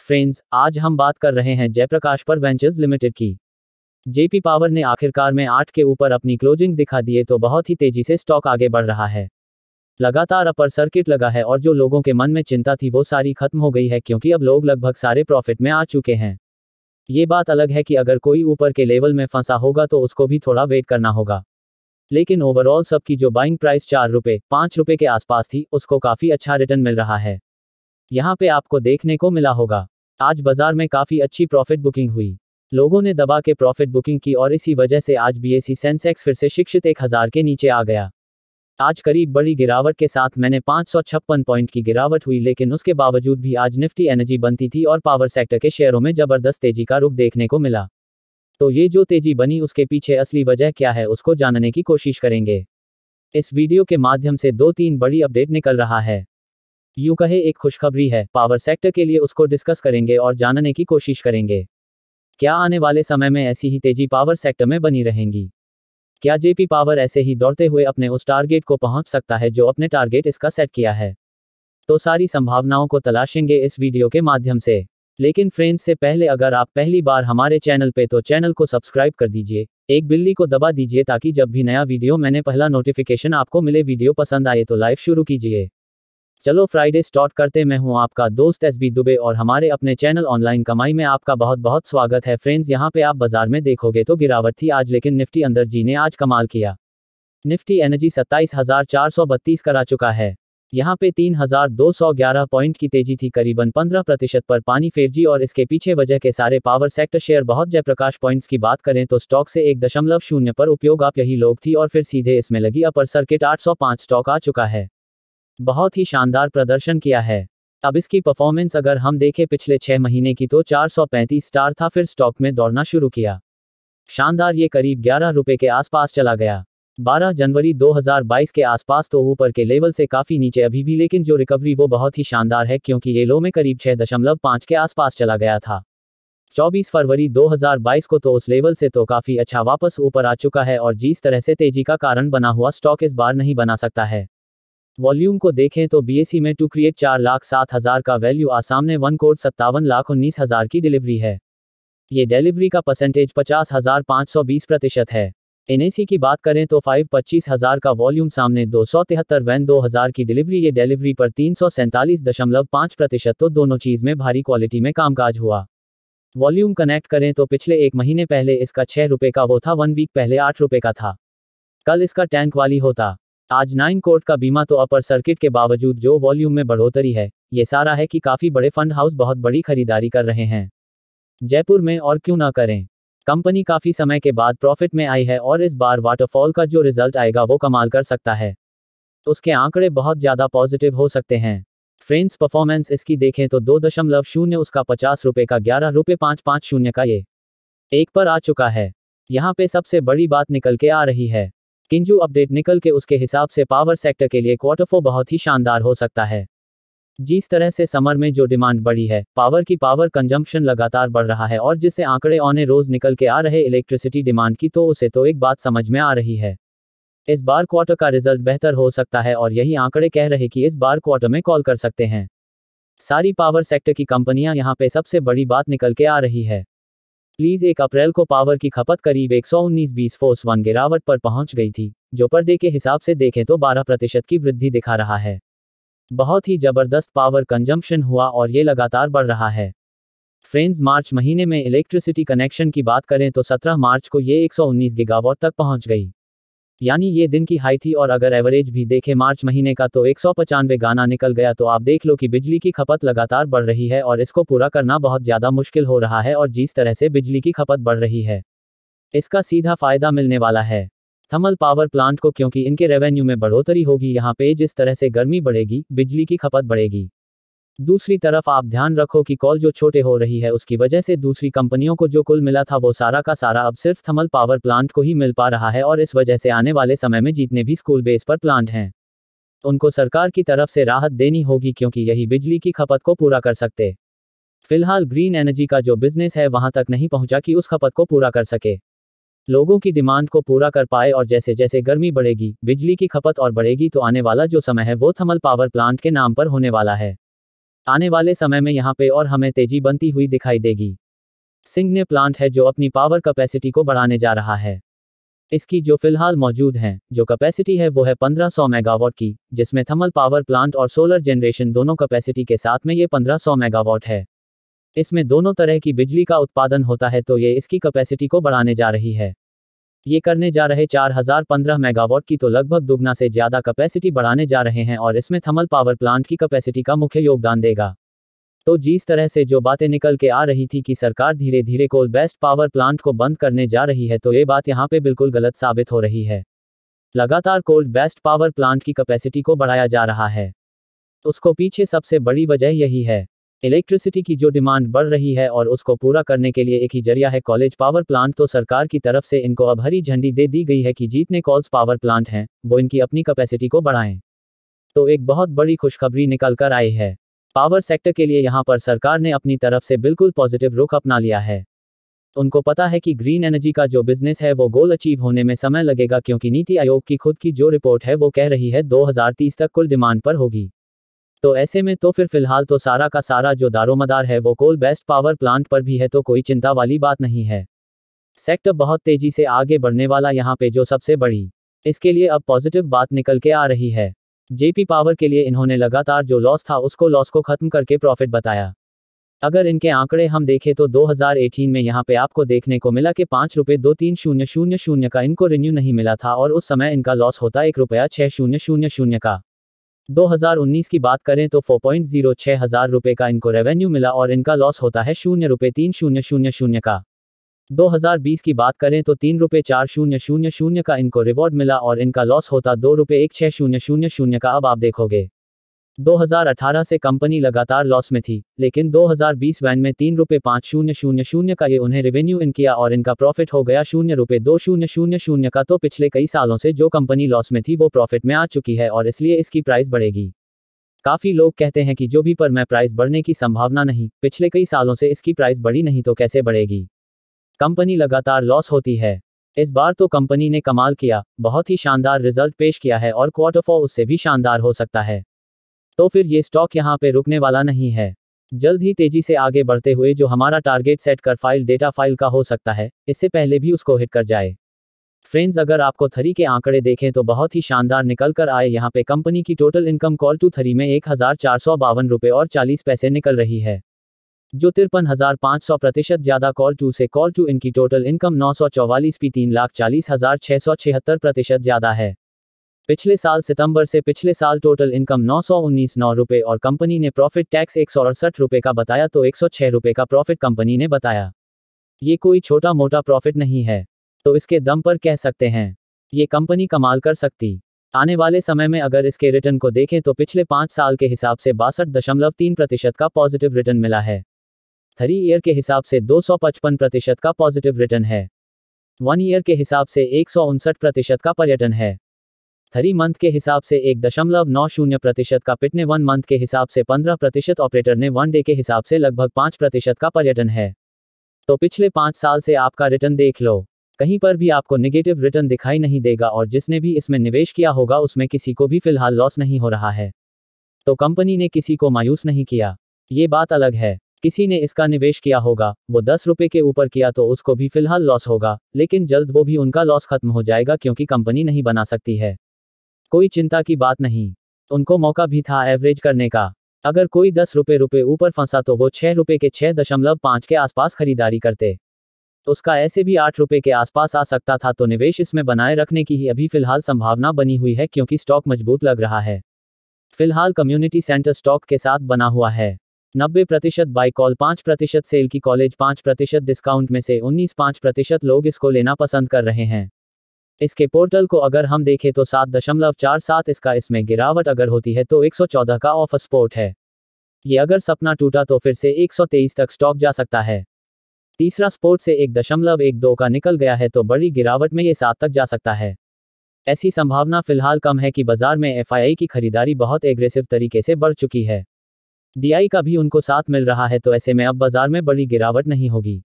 Friends, आज हम बात कर रहे हैं जयप्रकाश पर वेंचर्स लिमिटेड की। जेपी पावर ने आखिरकार में 8 के ऊपर अपनी क्लोजिंग दिखा दिए तो बहुत ही तेजी से स्टॉक आगे बढ़ रहा है। लगातार अपर सर्किट लगा है और जो लोगों के मन में चिंता थी वो सारी खत्म हो गई है, क्योंकि अब लोग लगभग सारे प्रॉफिट में आ चुके हैं। ये बात अलग है कि अगर कोई ऊपर के लेवल में फंसा होगा तो उसको भी थोड़ा वेट करना होगा, लेकिन ओवरऑल सबकी जो बाइंग प्राइस 4 रुपए 5 रुपए के आसपास थी उसको काफी अच्छा रिटर्न मिल रहा है। यहाँ पे आपको देखने को मिला होगा आज बाजार में काफी अच्छी प्रॉफिट बुकिंग हुई। लोगों ने दबा के प्रॉफिट बुकिंग की और इसी वजह से आज बीएसई सेंसेक्स फिर से शिक्षित 1000 के नीचे आ गया। आज करीब बड़ी गिरावट के साथ मैंने 556 पॉइंट की गिरावट हुई, लेकिन उसके बावजूद भी आज निफ्टी एनर्जी बनती थी और पावर सेक्टर के शेयरों में जबरदस्त तेजी का रुख देखने को मिला। तो ये जो तेजी बनी उसके पीछे असली वजह क्या है उसको जानने की कोशिश करेंगे। इस वीडियो के माध्यम से 2-3 बड़ी अपडेट निकल रहा है। यूं कहे एक खुशखबरी है पावर सेक्टर के लिए, उसको डिस्कस करेंगे और जानने की कोशिश करेंगे। क्या आने वाले समय में ऐसी ही तेजी पावर सेक्टर में बनी रहेंगी? क्या जेपी पावर ऐसे ही दौड़ते हुए अपने उस टारगेट को पहुंच सकता है जो अपने टारगेट इसका सेट किया है? तो सारी संभावनाओं को तलाशेंगे इस वीडियो के माध्यम से। लेकिन फ्रेंड्स, से पहले अगर आप पहली बार हमारे चैनल पे तो चैनल को सब्सक्राइब कर दीजिए, एक बिल्ली को दबा दीजिए ताकि जब भी नया वीडियो मैंने पहला नोटिफिकेशन आपको मिले। वीडियो पसंद आए तो लाइव शुरू कीजिए। चलो फ्राइडे स्टार्ट करते। मैं हूं आपका दोस्त एसबी दुबे और हमारे अपने चैनल ऑनलाइन कमाई में आपका बहुत बहुत स्वागत है। फ्रेंड्स, यहां पे आप बाजार में देखोगे तो गिरावट थी आज, लेकिन निफ्टी अंदर जी ने आज कमाल किया। निफ्टी एनर्जी 27,432 करा चुका है। यहां पे 3,211 पॉइंट की तेजी थी, करीबन 15% पर पानी फेर जी, और इसके पीछे वजह के सारे पावर सेक्टर शेयर बहुत जयप्रकाश पॉइंट्स की बात करें तो स्टॉक से 1.0 पर उपयोग आप यही लोग थी और फिर सीधे इसमें लगी अपर सर्किट 805 स्टॉक आ चुका है। बहुत ही शानदार प्रदर्शन किया है। अब इसकी परफॉर्मेंस अगर हम देखें पिछले 6 महीने की तो 435 स्टार था, फिर स्टॉक में दौड़ना शुरू किया। शानदार, ये करीब 11 रुपए के आसपास चला गया। 12 जनवरी 2022 के आसपास तो ऊपर के लेवल से काफी नीचे अभी भी, लेकिन जो रिकवरी वो बहुत ही शानदार है, क्योंकि ये लो में करीब 6.5 के आसपास चला गया था। 24 फरवरी 2022 को तो उस लेवल से तो काफी अच्छा वापस ऊपर आ चुका है, और जिस तरह से तेजी का कारण बना हुआ स्टॉक इस बार नहीं बना सकता है। वॉल्यूम को देखें तो बीएसई में टू क्रिएट 4,07,000 का वैल्यू आ सामने 1,57,19,000 की डिलीवरी है। ये डिलीवरी का परसेंटेज 50,520% है। एनएसी की बात करें तो 5,25,000 का वॉल्यूम सामने 273,2000 की डिलीवरी। ये डिलीवरी पर 347.5%, तो दोनों चीज में भारी क्वालिटी में कामकाज हुआ। वॉल्यूम कनेक्ट करें तो पिछले 1 महीने पहले इसका 6 रुपए का वो था, 1 वीक पहले 8 रुपए का था। कल इसका टैंक वाली होता। आज 9 करोड़ का बीमा, तो अपर सर्किट के बावजूद जो वॉल्यूम में बढ़ोतरी है ये सारा है कि काफी बड़े फंड हाउस बहुत बड़ी खरीदारी कर रहे हैं जयपुर में, और क्यों ना करें। कंपनी काफी समय के बाद प्रॉफिट में आई है और इस बार वाटरफॉल का जो रिजल्ट आएगा वो कमाल कर सकता है। उसके आंकड़े बहुत ज्यादा पॉजिटिव हो सकते हैं। फ्रेंड्स, परफॉर्मेंस इसकी देखें तो 2.0 उसका 50 रुपए का 11 रुपए 550 का ये 1 पर आ चुका है। यहाँ पे सबसे बड़ी बात निकल के आ रही है किंजू अपडेट निकल के, उसके हिसाब से पावर सेक्टर के लिए क्वार्टर 4 बहुत ही शानदार हो सकता है। जिस तरह से समर में जो डिमांड बढ़ी है, पावर कंजम्पशन लगातार बढ़ रहा है, और जिससे आंकड़े ऑन रोज निकल के आ रहे इलेक्ट्रिसिटी डिमांड की, तो उसे तो एक बात समझ में आ रही है, इस बार क्वार्टर का रिजल्ट बेहतर हो सकता है, और यही आंकड़े कह रहे कि इस बार क्वार्टर में कॉल कर सकते हैं सारी पावर सेक्टर की कंपनियां। यहाँ पे सबसे बड़ी बात निकल के आ रही है प्लीज 1 अप्रैल को पावर की खपत करीब 119.20 गिरावट पर पहुंच गई थी, जो पर डे के हिसाब से देखें तो 12% की वृद्धि दिखा रहा है। बहुत ही जबरदस्त पावर कंजम्पशन हुआ और ये लगातार बढ़ रहा है। फ्रेंड्स, मार्च महीने में इलेक्ट्रिसिटी कनेक्शन की बात करें तो 17 मार्च को ये 119 गीगावाट तक पहुंच गई, यानी ये दिन की हाई थी। और अगर एवरेज भी देखें मार्च महीने का तो 195 गाना निकल गया। तो आप देख लो कि बिजली की खपत लगातार बढ़ रही है और इसको पूरा करना बहुत ज़्यादा मुश्किल हो रहा है, और जिस तरह से बिजली की खपत बढ़ रही है इसका सीधा फायदा मिलने वाला है थर्मल पावर प्लांट को, क्योंकि इनके रेवेन्यू में बढ़ोतरी होगी। यहाँ पे जिस तरह से गर्मी बढ़ेगी बिजली की खपत बढ़ेगी। दूसरी तरफ आप ध्यान रखो कि कॉल जो छोटे हो रही है उसकी वजह से दूसरी कंपनियों को जो कुल मिला था वो सारा का सारा अब सिर्फ थर्मल पावर प्लांट को ही मिल पा रहा है, और इस वजह से आने वाले समय में जितने भी स्कूल बेस पर प्लांट हैं उनको सरकार की तरफ से राहत देनी होगी, क्योंकि यही बिजली की खपत को पूरा कर सकते। फिलहाल ग्रीन एनर्जी का जो बिजनेस है वहां तक नहीं पहुंचा कि उस खपत को पूरा कर सके, लोगों की डिमांड को पूरा कर पाए। और जैसे जैसे गर्मी बढ़ेगी बिजली की खपत और बढ़ेगी, तो आने वाला जो समय है वो थर्मल पावर प्लांट के नाम पर होने वाला है। आने वाले समय में यहाँ पे और हमें तेजी बनती हुई दिखाई देगी। सिंगने प्लांट है जो अपनी पावर कैपेसिटी को बढ़ाने जा रहा है। इसकी जो फिलहाल मौजूद है जो कैपेसिटी है वो है 1500 मेगावाट की, जिसमें थर्मल पावर प्लांट और सोलर जनरेशन दोनों कैपेसिटी के साथ में ये 1500 मेगावाट है। इसमें दोनों तरह की बिजली का उत्पादन होता है, तो ये इसकी कैपेसिटी को बढ़ाने जा रही है। ये करने जा रहे 4015 मेगावाट की, तो लगभग दुगना से ज़्यादा कैपेसिटी बढ़ाने जा रहे हैं और इसमें थर्मल पावर प्लांट की कैपेसिटी का मुख्य योगदान देगा। तो जिस तरह से जो बातें निकल के आ रही थी कि सरकार धीरे धीरे कोल बेस्ड पावर प्लांट को बंद करने जा रही है, तो ये बात यहाँ पे बिल्कुल गलत साबित हो रही है। लगातार कोल बेस्ड पावर प्लांट की कैपेसिटी को बढ़ाया जा रहा है। उसको पीछे सबसे बड़ी वजह यही है, इलेक्ट्रिसिटी की जो डिमांड बढ़ रही है और उसको पूरा करने के लिए एक ही जरिया है, कॉलेज पावर प्लांट। तो सरकार की तरफ से इनको अब हरी झंडी दे दी गई है कि जितने कॉल्स पावर प्लांट हैं वो इनकी अपनी कैपेसिटी को बढ़ाएं। तो एक बहुत बड़ी खुशखबरी निकल कर आई है पावर सेक्टर के लिए। यहाँ पर सरकार ने अपनी तरफ से बिल्कुल पॉजिटिव रुख अपना लिया है। उनको पता है कि ग्रीन एनर्जी का जो बिजनेस है वो गोल अचीव होने में समय लगेगा, क्योंकि नीति आयोग की खुद की जो रिपोर्ट है वो कह रही है 2030 तक कुल डिमांड पर होगी। तो ऐसे में तो फिर फिलहाल तो सारा का सारा जो दारोमदार है वो कोल बेस्ड पावर प्लांट पर भी है, तो कोई चिंता वाली बात नहीं है। सेक्टर बहुत तेजी से आगे बढ़ने वाला यहाँ पे जो सबसे बड़ी इसके लिए अब पॉजिटिव बात निकल के आ रही है। जेपी पावर के लिए इन्होंने लगातार जो लॉस था उसको लॉस को खत्म करके प्रॉफिट बताया। अगर इनके आंकड़े हम देखें तो 2018 में यहाँ पे आपको देखने को मिला कि 5 रुपये 2300 का इनको रिन्यू नहीं मिला था और उस समय इनका लॉस होता 1 रुपया 6000 का। 2019 की बात करें तो 4.06 हजार रुपये का इनको रेवेन्यू मिला और इनका लॉस होता है 0 रुपये 3000 का। 2020 की बात करें तो 3 रुपये 4000 का इनको रिवॉर्ड मिला और इनका लॉस होता 2 रुपये 1600 का। अब आप देखोगे 2018 से कंपनी लगातार लॉस में थी, लेकिन 2020 वैन में 3 रुपये 5000 का ये उन्हें रेवेन्यू इन किया और इनका प्रॉफिट हो गया 0 रुपये 2000 का। तो पिछले कई सालों से जो कंपनी लॉस में थी वो प्रॉफिट में आ चुकी है और इसलिए इसकी प्राइस बढ़ेगी। काफ़ी लोग कहते हैं कि जो भी पर मैं प्राइस बढ़ने की संभावना नहीं, पिछले कई सालों से इसकी प्राइस बढ़ी नहीं तो कैसे बढ़ेगी। कंपनी लगातार लॉस होती है। इस बार तो कंपनी ने कमाल किया, बहुत ही शानदार रिजल्ट पेश किया है और क्वार्टर 4 उससे भी शानदार हो सकता है। तो फिर ये स्टॉक यहाँ पे रुकने वाला नहीं है, जल्द ही तेजी से आगे बढ़ते हुए जो हमारा टारगेट सेट कर फाइल डेटा फाइल का हो सकता है, इससे पहले भी उसको हिट कर जाए। फ्रेंड्स, अगर आपको थरी के आंकड़े देखें तो बहुत ही शानदार निकल कर आए। यहाँ पे कंपनी की टोटल इनकम कॉल टू थरी में 1452 रुपये और 40 पैसे निकल रही है, जो 53,500% ज़्यादा कॉल टू से। कॉल टू इनकी टोटल इनकम 944 पी 3,40,676% ज़्यादा है। पिछले साल सितंबर से पिछले साल टोटल इनकम 919 रुपये और कंपनी ने प्रॉफिट टैक्स 168 रुपये का बताया, तो 106 रुपये का प्रॉफिट कंपनी ने बताया। ये कोई छोटा मोटा प्रॉफिट नहीं है, तो इसके दम पर कह सकते हैं ये कंपनी कमाल कर सकती। आने वाले समय में अगर इसके रिटर्न को देखें तो पिछले 5 साल के हिसाब से 62.3% का पॉजिटिव रिटर्न मिला है। 3 ईयर के हिसाब से 255% का पॉजिटिव रिटर्न है। 1 ईयर के हिसाब से 159% का पर्यटन है। 3 मंथ के हिसाब से 1.90% का पिट ने 1 मंथ के हिसाब से 15%, ऑपरेटर ने 1 डे के हिसाब से लगभग 5% का पर्यटन है। तो पिछले 5 साल से आपका रिटर्न देख लो, कहीं पर भी आपको नेगेटिव रिटर्न दिखाई नहीं देगा और जिसने भी इसमें निवेश किया होगा उसमें किसी को भी फिलहाल लॉस नहीं हो रहा है। तो कंपनी ने किसी को मायूस नहीं किया, ये बात अलग है। किसी ने इसका निवेश किया होगा, वो 10 रुपये के ऊपर किया तो उसको भी फिलहाल लॉस होगा, लेकिन जल्द वो भी उनका लॉस खत्म हो जाएगा क्योंकि कंपनी नहीं बना सकती है। कोई चिंता की बात नहीं, उनको मौका भी था एवरेज करने का। अगर कोई 10 रुपये ऊपर फंसा तो वो 6 रुपये के 6.5 के आसपास खरीदारी करते, उसका ऐसे भी 8 रुपये के आसपास आ सकता था। तो निवेश इसमें बनाए रखने की ही अभी फिलहाल संभावना बनी हुई है, क्योंकि स्टॉक मजबूत लग रहा है। फिलहाल कम्युनिटी सेंटर स्टॉक के साथ बना हुआ है। 90% बाई कॉल, 5% सेल की, कॉलेज 5% डिस्काउंट में से 19.5% लोग इसको लेना पसंद कर रहे हैं। इसके पोर्टल को अगर हम देखें तो 7.47 इसका इसमें गिरावट अगर होती है तो 114 का ऑफर सपोर्ट है। ये अगर सपना टूटा तो फिर से 123 तक स्टॉक जा सकता है। तीसरा सपोर्ट से 1.12 का निकल गया है तो बड़ी गिरावट में ये 7 तक जा सकता है। ऐसी संभावना फिलहाल कम है कि बाजार में एफआईआई की खरीदारी बहुत एग्रेसिव तरीके से बढ़ चुकी है। डीआई का भी उनको साथ मिल रहा है, तो ऐसे में अब बाजार में बड़ी गिरावट नहीं होगी।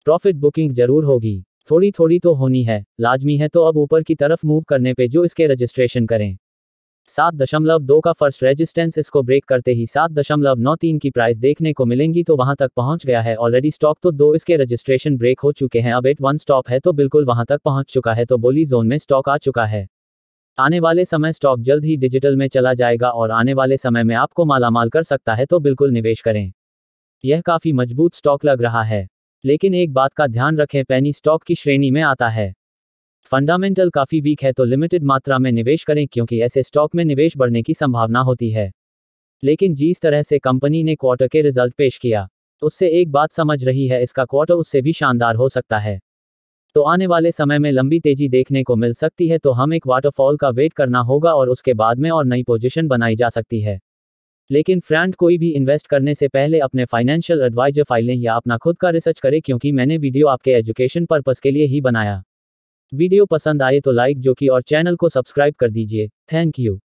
प्रॉफिट बुकिंग जरूर होगी, थोड़ी थोड़ी तो होनी है, लाजमी है। तो अब ऊपर की तरफ मूव करने पे जो इसके रजिस्ट्रेशन करें। 7.2 का फर्स्ट रेजिस्टेंस, इसको ब्रेक करते ही 7.93 की प्राइस देखने को मिलेंगी, तो वहां तक पहुंच गया है ऑलरेडी स्टॉक। तो 2 इसके रजिस्ट्रेशन ब्रेक हो चुके हैं, अब 81 स्टॉप है तो बिल्कुल वहां तक पहुंच चुका है, तो बोली जोन में स्टॉक आ चुका है। आने वाले समय स्टॉक जल्द ही डिजिटल में चला जाएगा और आने वाले समय में आपको मालामाल कर सकता है, तो बिल्कुल निवेश करें। यह काफी मजबूत स्टॉक लग रहा है, लेकिन एक बात का ध्यान रखें, पेनी स्टॉक की श्रेणी में आता है। फंडामेंटल काफी वीक है तो लिमिटेड मात्रा में निवेश करें, क्योंकि ऐसे स्टॉक में निवेश बढ़ने की संभावना होती है। लेकिन जिस तरह से कंपनी ने क्वार्टर के रिजल्ट पेश किया, उससे एक बात समझ रही है, इसका क्वार्टर उससे भी शानदार हो सकता है। तो आने वाले समय में लंबी तेजी देखने को मिल सकती है, तो हम एक वाटरफॉल का वेट करना होगा और उसके बाद में और नई पोजीशन बनाई जा सकती है। लेकिन फ्रेंड, कोई भी इन्वेस्ट करने से पहले अपने फाइनेंशियल एडवाइजर फाइलें या अपना खुद का रिसर्च करें, क्योंकि मैंने वीडियो आपके एजुकेशन पर्पस के लिए ही बनाया। वीडियो पसंद आए तो लाइक जो कि और चैनल को सब्सक्राइब कर दीजिए। Thank you.